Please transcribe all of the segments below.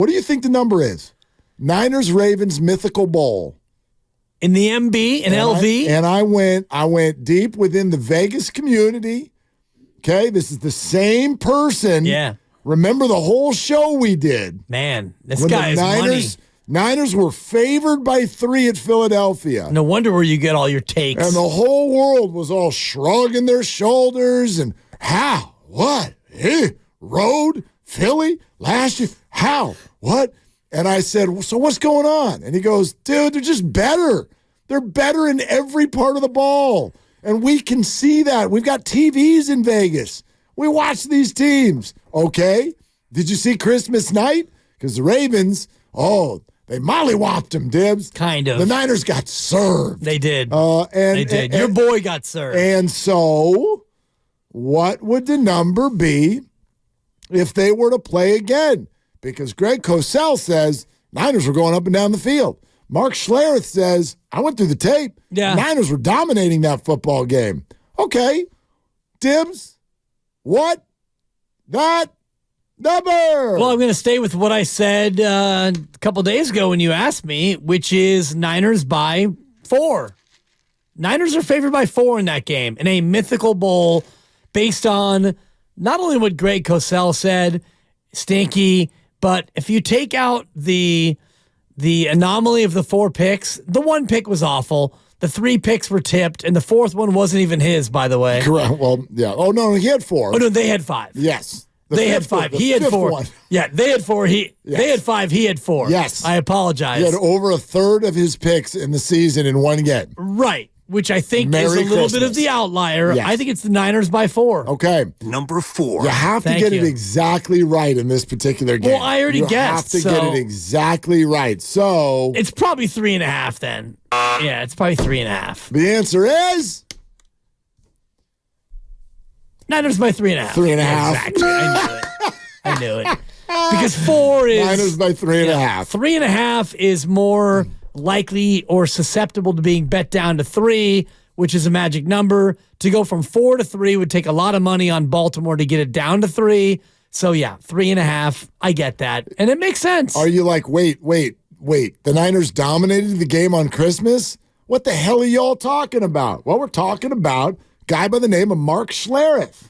What do you think the number is? Niners-Ravens Mythical Bowl. In the MB and LV? I went deep within the Vegas community. Okay, this is the same person. Yeah. Remember the whole show we did. Man, this guy is money. Niners were favored by 3 at Philadelphia. No wonder where you get all your takes. And the whole world was all shrugging their shoulders and how? What? Road? Philly? Last year? How? What? And I said, so what's going on? And he goes, dude, they're just better. They're better in every part of the ball. And we can see that. We've got TVs in Vegas. We watch these teams. Okay. Did you see Christmas night? Because the Ravens, they mollywopped them, Dibs. Kind of. The Niners got served. They did. They did. Your boy got served. And so what would the number be if they were to play again? Because Greg Cosell says Niners were going up and down the field. Mark Schlereth says, I went through the tape. Yeah. Niners were dominating that football game. Okay. Dibs, what? That number. Well, I'm going to stay with what I said a couple days ago when you asked me, which is Niners by 4. Niners are favored by 4 in that game in a mythical bowl based on not only what Greg Cosell said, stinky, but if you take out the anomaly of the 4 picks, the 1 pick was awful. The 3 picks were tipped, and the 4th one wasn't even his, by the way. Correct. Well, yeah. Oh, no, he had 4. Oh, no, they had 5. Yes. They had 5. He had 4. One. Yeah, they had 4. They had 5. He had 4. Yes. I apologize. He had over a third of his picks in the season in one game. Right. Which I think Merry is a little Christmas. bit of the outlier. Yes. I think it's the Niners by 4. Okay. Number 4. You have to Thank get you. it exactly right in this particular game. Well, I already guessed. You have to get it exactly right. So it's probably 3.5 then. Yeah, it's probably 3.5. the answer is Niners by 3.5. 3.5. Exactly. I knew it. Because 4 is Niners by 3.5. 3.5 is more likely or susceptible to being bet down to 3, which is a magic number. To go from 4 to 3 would take a lot of money on Baltimore to get it down to 3. So yeah, 3.5. I get that. And it makes sense. Are you like, wait. The Niners dominated the game on Christmas? What the hell are y'all talking about? Well, we're talking about a guy by the name of Mark Schlereth.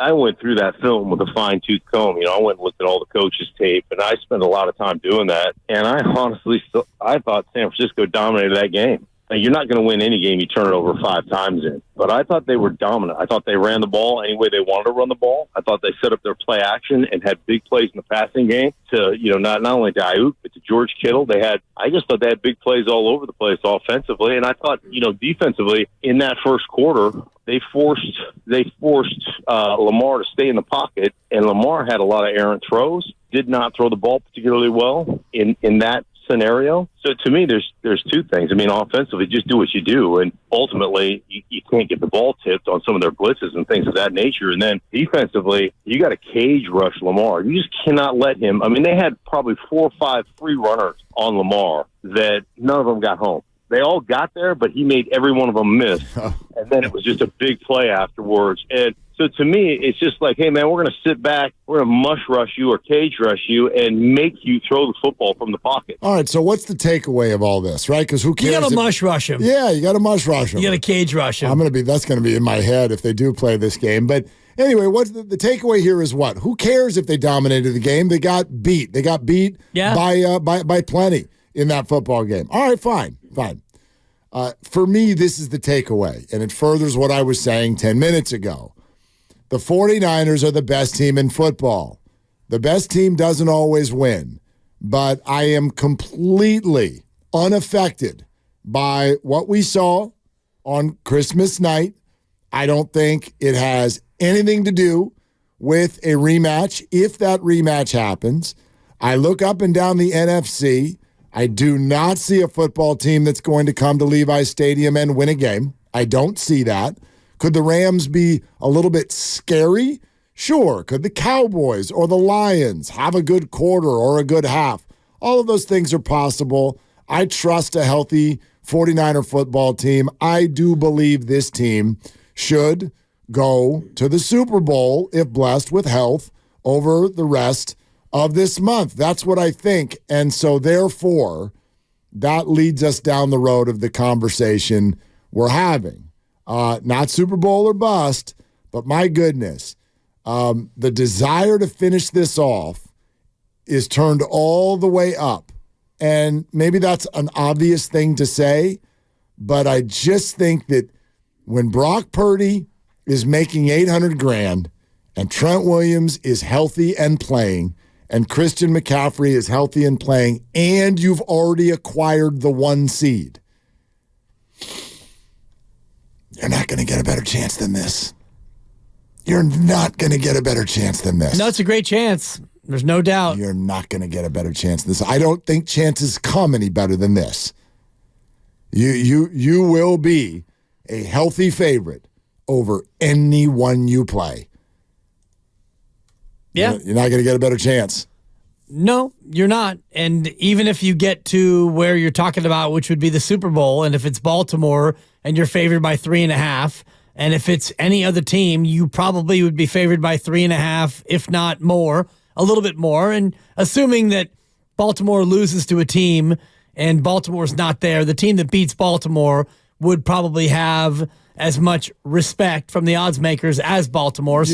I went through that film with a fine-tooth comb. I went and looked at all the coaches' tape, and I spent a lot of time doing that. And I honestly I thought San Francisco dominated that game. Now, you're not going to win any game you turn it over 5 times in. But I thought they were dominant. I thought they ran the ball any way they wanted to run the ball. I thought they set up their play action and had big plays in the passing game to, not only to Ayuk, but to George Kittle. I just thought they had big plays all over the place offensively. And I thought, defensively in that first quarter, they forced Lamar to stay in the pocket, and Lamar had a lot of errant throws, did not throw the ball particularly well in that scenario. So to me, there's 2 things. Offensively, just do what you do, and ultimately, you can't get the ball tipped on some of their blitzes and things of that nature. And then defensively, you got to cage rush Lamar. You just cannot let him. They had probably 4 or 5 free runners on Lamar that none of them got home. They all got there, but he made every one of them miss. And then it was just a big play afterwards. And so to me, it's just like, hey, man, we're going to sit back, we're going to mush rush you or cage rush you and make you throw the football from the pocket. All right, so what's the takeaway of all this, right? Because who cares? You got to mush rush him. Yeah, you got to mush rush him. You got to cage rush him. That's going to be in my head if they do play this game. But anyway, what's the takeaway here is what? Who cares if they dominated the game? They got beat. They got beat by plenty in that football game. All right, fine. For me, this is the takeaway, and it furthers what I was saying 10 minutes ago. The 49ers are the best team in football. The best team doesn't always win, but I am completely unaffected by what we saw on Christmas night. I don't think it has anything to do with a rematch, if that rematch happens. I look up and down the NFC. I do not see a football team that's going to come to Levi's Stadium and win a game. I don't see that. Could the Rams be a little bit scary? Sure. Could the Cowboys or the Lions have a good quarter or a good half? All of those things are possible. I trust a healthy 49er football team. I do believe this team should go to the Super Bowl if blessed with health over the rest of this month. That's what I think. And so, therefore, that leads us down the road of the conversation we're having. Not Super Bowl or bust, but my goodness, the desire to finish this off is turned all the way up. And maybe that's an obvious thing to say, but I just think that when Brock Purdy is making $800,000 and Trent Williams is healthy and playing, and Christian McCaffrey is healthy and playing, and you've already acquired the 1 seed, you're not going to get a better chance than this. You're not going to get a better chance than this. No, it's a great chance. There's no doubt. You're not going to get a better chance than this. I don't think chances come any better than this. You will be a healthy favorite over anyone you play. Yeah. You're not going to get a better chance. No, you're not. And even if you get to where you're talking about, which would be the Super Bowl, and if it's Baltimore and you're favored by 3.5, and if it's any other team, you probably would be favored by 3.5, if not more, a little bit more. And assuming that Baltimore loses to a team and Baltimore's not there, the team that beats Baltimore would probably have as much respect from the odds makers as Baltimore.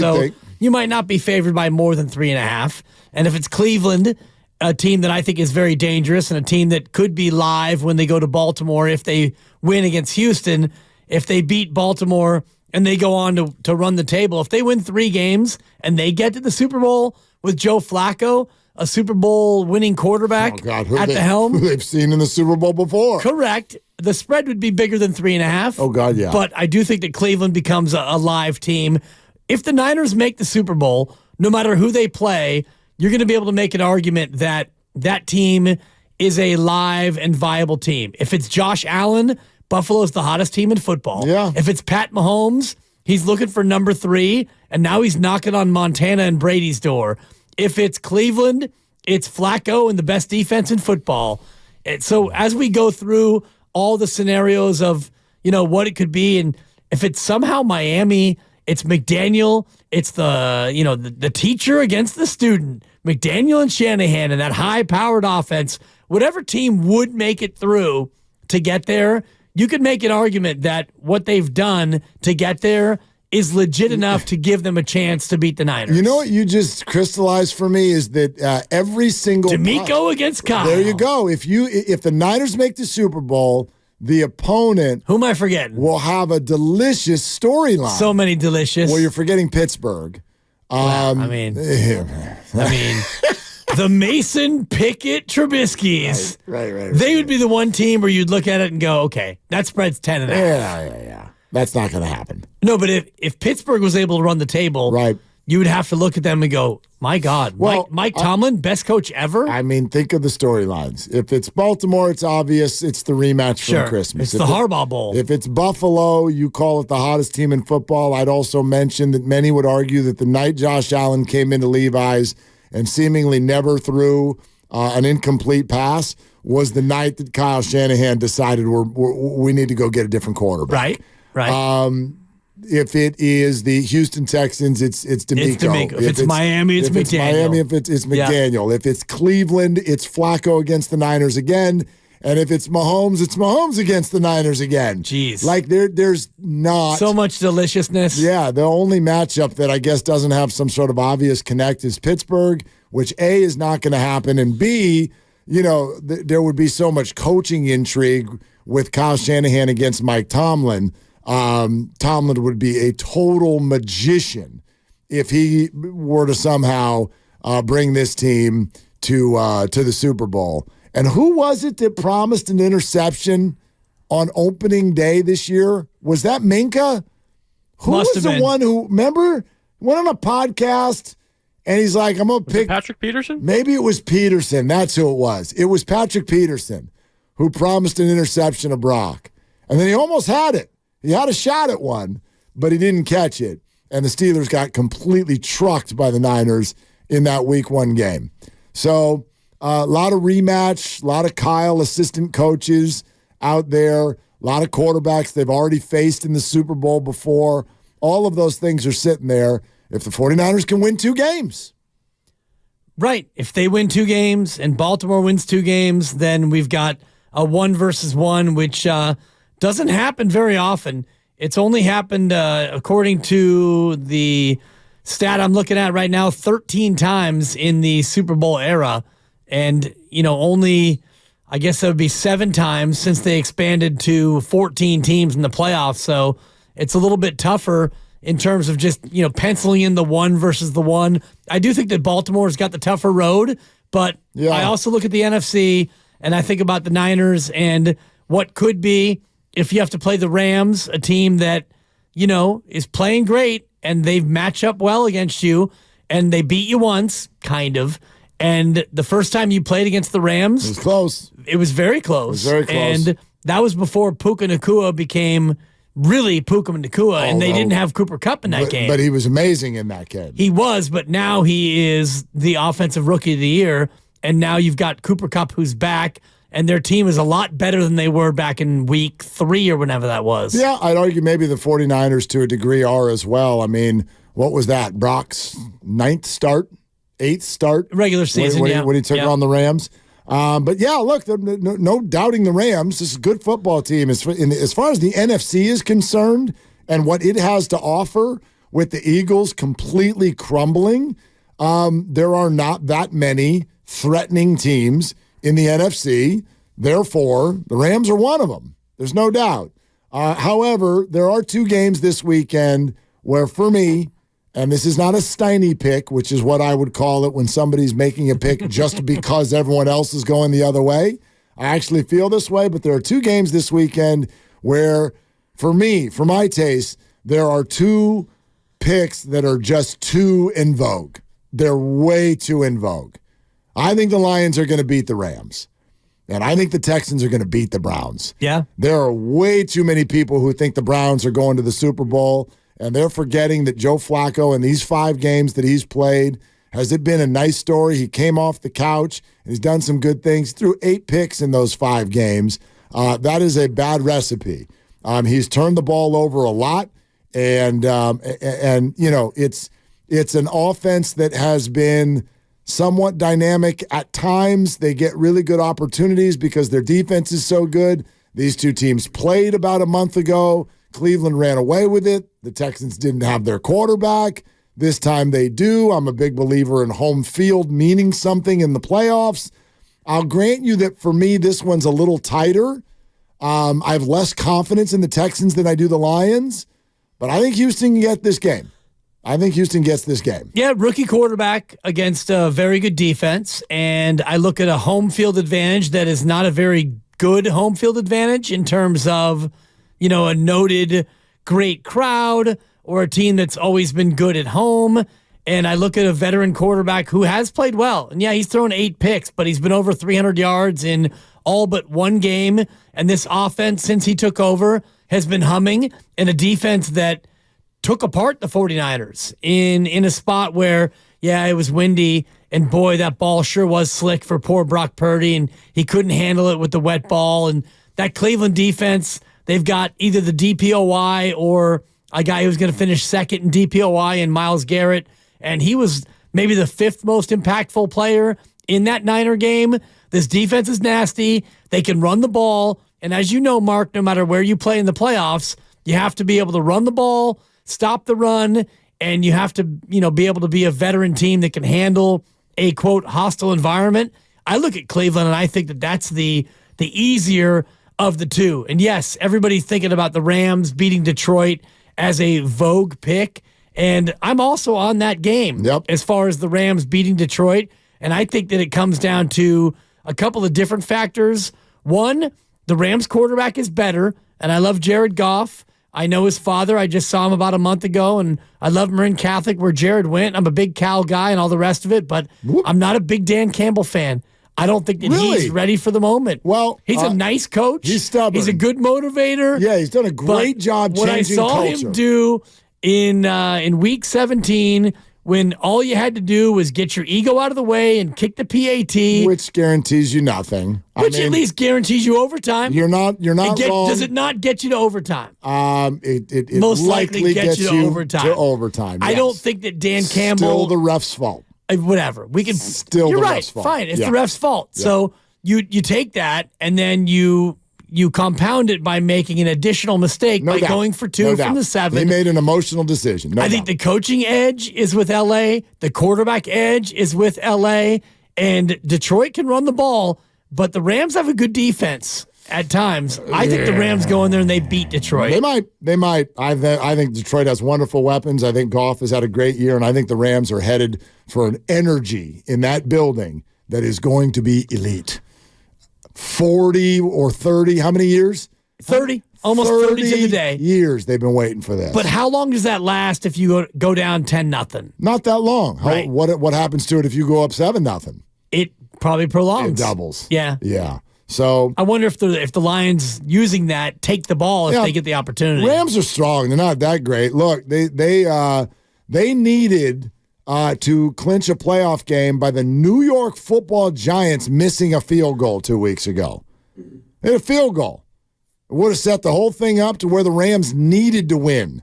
You might not be favored by more than 3.5. And if it's Cleveland, a team that I think is very dangerous and a team that could be live when they go to Baltimore if they win against Houston, if they beat Baltimore and they go on to run the table, if they win 3 games and they get to the Super Bowl with Joe Flacco, a Super Bowl winning quarterback at the helm. Who they've seen in the Super Bowl before. Correct. The spread would be bigger than 3.5. Oh, God, yeah. But I do think that Cleveland becomes a live team. If the Niners make the Super Bowl, no matter who they play, you're going to be able to make an argument that that team is a live and viable team. If it's Josh Allen, Buffalo's the hottest team in football. Yeah. If it's Pat Mahomes, he's looking for number 3, and now he's knocking on Montana and Brady's door. If it's Cleveland, it's Flacco and the best defense in football. And so as we go through all the scenarios of, what it could be, and if it's somehow Miami, it's McDaniel, it's the teacher against the student, McDaniel and Shanahan and that high-powered offense, whatever team would make it through to get there, you could make an argument that what they've done to get there is legit enough to give them a chance to beat the Niners. You know what you just crystallized for me is that every single D'Amico against Kyle. There you go. If the Niners make the Super Bowl, the opponent, who am I forgetting, will have a delicious storyline. So many delicious. Well, you're forgetting Pittsburgh. The Mason Pickett Trubisky's. Right. They would be the one team where you'd look at it and go, okay, that spread's 10.5. Yeah. That's not going to happen. No, but if Pittsburgh was able to run the table, right, you would have to look at them and go, my God, well, Mike Tomlin, best coach ever? I mean, think of the storylines. If it's Baltimore, it's obvious it's the rematch from Christmas. It's the Harbaugh Bowl. If it's Buffalo, you call it the hottest team in football. I'd also mention that many would argue that the night Josh Allen came into Levi's and seemingly never threw an incomplete pass was the night that Kyle Shanahan decided we need to go get a different quarterback. Right. If it is the Houston Texans, it's D'Amico. It's D'Amico. If it's Miami, it's McDaniel. It's Miami, if it's McDaniel. Yeah. If it's Cleveland, it's Flacco against the Niners again. And if it's Mahomes against the Niners again. Jeez. Like there's not so much deliciousness. Yeah, the only matchup that I guess doesn't have some sort of obvious connect is Pittsburgh, which A, is not going to happen, and B, there would be so much coaching intrigue with Kyle Shanahan against Mike Tomlin. Tomlin would be a total magician if he were to somehow bring this team to the Super Bowl. And who was it that promised an interception on opening day this year? Was that Minka? Who was the one who, remember, went on a podcast and he's like, I'm going to pick Patrick Peterson? Maybe it was Peterson. That's who it was. It was Patrick Peterson who promised an interception of Brock. And then he almost had it. He had a shot at one, but he didn't catch it. And the Steelers got completely trucked by the Niners in that Week 1 game. So a lot of rematch, a lot of Kyle assistant coaches out there, a lot of quarterbacks they've already faced in the Super Bowl before. All of those things are sitting there if the 49ers can win 2 games. Right. If they win 2 games and Baltimore wins 2 games, then we've got a 1-1, which doesn't happen very often. It's only happened, according to the stat I'm looking at right now, 13 times in the Super Bowl era. And, only, I guess that would be 7 times since they expanded to 14 teams in the playoffs. So it's a little bit tougher in terms of just, penciling in the 1-1. I do think that Baltimore's got the tougher road, but I also look at the NFC and I think about the Niners and what could be if you have to play the Rams, a team that, is playing great and they've matched up well against you and they beat you once, kind of. And the first time you played against the Rams, it was close. It was very close. It was very close. And that was before Puka Nacua became really Puka Nacua, and they didn't have Cooper Kupp in that game. But he was amazing in that game. He was, but now he is the offensive rookie of the year, and now you've got Cooper Kupp who's back, and their team is a lot better than they were back in week 3 or whenever that was. Yeah, I'd argue maybe the 49ers to a degree are as well. I mean, what was that? Brock's 9th start? 8th start? Regular season, when he took on the Rams. But yeah, look, no doubting the Rams. This is a good football team. As far as the NFC is concerned and what it has to offer with the Eagles completely crumbling, there are not that many threatening teams in the NFC. Therefore, the Rams are one of them. There's no doubt. However, there are 2 games this weekend where, for me, and this is not a Steiny pick, which is what I would call it when somebody's making a pick just because everyone else is going the other way. I actually feel this way, but there are 2 games this weekend where, for me, for my taste, there are 2 picks that are just too in vogue. They're way too in vogue. I think the Lions are going to beat the Rams, and I think the Texans are going to beat the Browns. Yeah. There are way too many people who think the Browns are going to the Super Bowl, and they're forgetting that Joe Flacco in these 5 games that he's played, has it been a nice story? He came off the couch and he's done some good things. He threw 8 picks in those 5 games. That is a bad recipe. He's turned the ball over a lot, and it's an offense that has been somewhat dynamic at times. They get really good opportunities because their defense is so good. These 2 teams played about a month ago. Cleveland ran away with it. The Texans didn't have their quarterback. This time they do. I'm a big believer in home field meaning something in the playoffs. I'll grant you that for me, this one's a little tighter. I have less confidence in the Texans than I do the Lions, but I think Houston can get this game. Yeah, rookie quarterback against a very good defense, and I look at a home field advantage that is not a very good home field advantage in terms of a noted great crowd or a team that's always been good at home. And I look at a veteran quarterback who has played well. And yeah, he's thrown 8 picks, but he's been over 300 yards in all but 1 game. And this offense, since he took over, has been humming, and a defense that took apart the 49ers in a spot where, yeah, it was windy. And boy, that ball sure was slick for poor Brock Purdy, and he couldn't handle it with the wet ball. And that Cleveland defense, they've got either the DPOY or a guy who's going to finish second in DPOY and Myles Garrett. And he was maybe the 5th most impactful player in that Niner game. This defense is nasty. They can run the ball. And as you know, Mark, no matter where you play in the playoffs, you have to be able to run the ball, stop the run, and you have to, be able to be a veteran team that can handle a, quote, hostile environment. I look at Cleveland, and I think that that's the easier of the 2. And yes, everybody's thinking about the Rams beating Detroit as a vogue pick. And I'm also on that game as far as the Rams beating Detroit. And I think that it comes down to a couple of different factors. One, the Rams quarterback is better, and I love Jared Goff. I know his father. I just saw him about a month ago, and I love Marin Catholic where Jared went. I'm a big Cal guy and all the rest of it, but I'm not a big Dan Campbell fan. I don't think that he's ready for the moment. Well, he's a nice coach. He's stubborn. He's a good motivator. Yeah, he's done a great job changing culture. What I saw him do in week 17, when all you had to do was get your ego out of the way and kick the PAT, which guarantees you nothing. Which at least guarantees you overtime. You're not wrong. Does it not get you to overtime? It most likely gets you to overtime. Yes. I don't think that Dan Campbell. Still the ref's fault. Whatever. We can still you're the right. ref's fault. Fine. It's Yeah. the ref's fault. Yeah. So you take that and then you compound it by making an additional mistake by doubt. going for two No from doubt. the 7. He made an emotional decision. No I think doubt. the coaching edge is with LA. The quarterback edge is with LA. And Detroit can run the ball, but the Rams have a good defense at times. I think the Rams go in there and they beat Detroit. They might. I think Detroit has wonderful weapons. I think Goff has had a great year, and I think the Rams are headed for an energy in that building that is going to be elite. 40 or 30, how many years? 30. Almost 30 to the day. Years they've been waiting for this. But how long does that last if you go down 10-0? Not that long. Right. What happens to it if you go up 7-0? It probably prolongs. It doubles. Yeah. Yeah. So I wonder if the Lions using that take the ball if they get the opportunity. Rams are strong. They're not that great. Look, they needed to clinch a playoff game by the New York Football Giants missing a field goal 2 weeks ago. They had a field goal. It would have set the whole thing up to where the Rams needed to win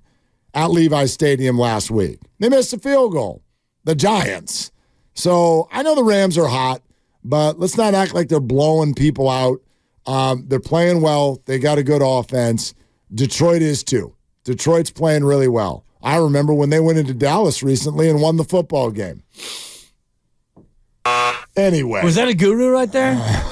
at Levi's Stadium last week. They missed a field goal. The Giants. So I know the Rams are hot, but let's not act like they're blowing people out. They're playing well. They got a good offense. Detroit is too. Detroit's playing really well. I remember when they went into Dallas recently and won the football game. Anyway. Was that a guru right there?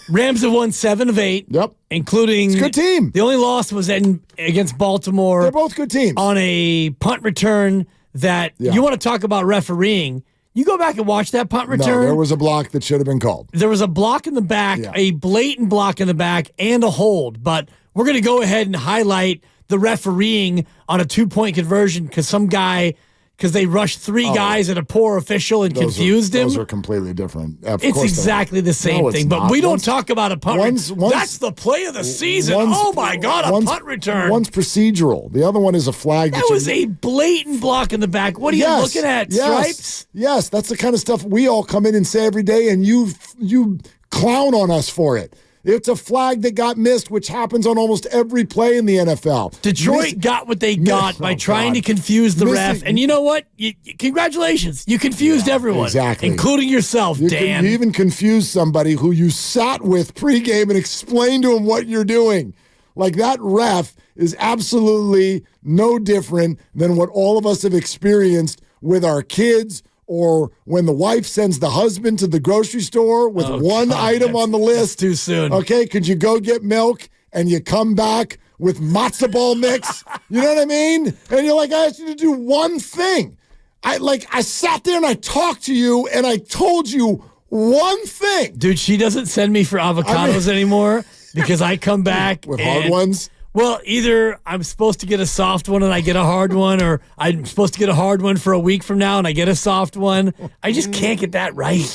Rams have won 7 of 8. Yep. Including It's a good team. The only loss was against Baltimore. They're both good teams. On a punt return that you want to talk about refereeing. You go back and watch that punt return. No, there was a block that should have been called. There was a block in the back, a blatant block in the back, and a hold. But we're going to go ahead and highlight the refereeing on a 2-point conversion because they rushed 3 guys at a poor official and confused him. Those are completely different. It's exactly the same thing, but we don't talk about a punt return. That's the play of the season. Oh, my God, a punt return. One's procedural. The other one is a flag. That was a blatant block in the back. What are you looking at, Stripes? Yes, that's the kind of stuff we all come in and say every day, and you clown on us for it. It's a flag that got missed, which happens on almost every play in the NFL. Detroit got what they got by trying to confuse the ref. And you know what? Congratulations. You confused everyone. Exactly. Including yourself, Dan. You even confused somebody who you sat with pregame and explained to him what you're doing. Like, that ref is absolutely no different than what all of us have experienced with our kids, or when the wife sends the husband to the grocery store with one item on the list. Too soon. Okay, could you go get milk and you come back with matzo ball mix? You know what I mean? And you're like, I asked you to do one thing. I sat there and I talked to you and I told you one thing. Dude, she doesn't send me for avocados anymore because I come back with hard ones. Well, either I'm supposed to get a soft one and I get a hard one, or I'm supposed to get a hard one for a week from now and I get a soft one. I just can't get that right.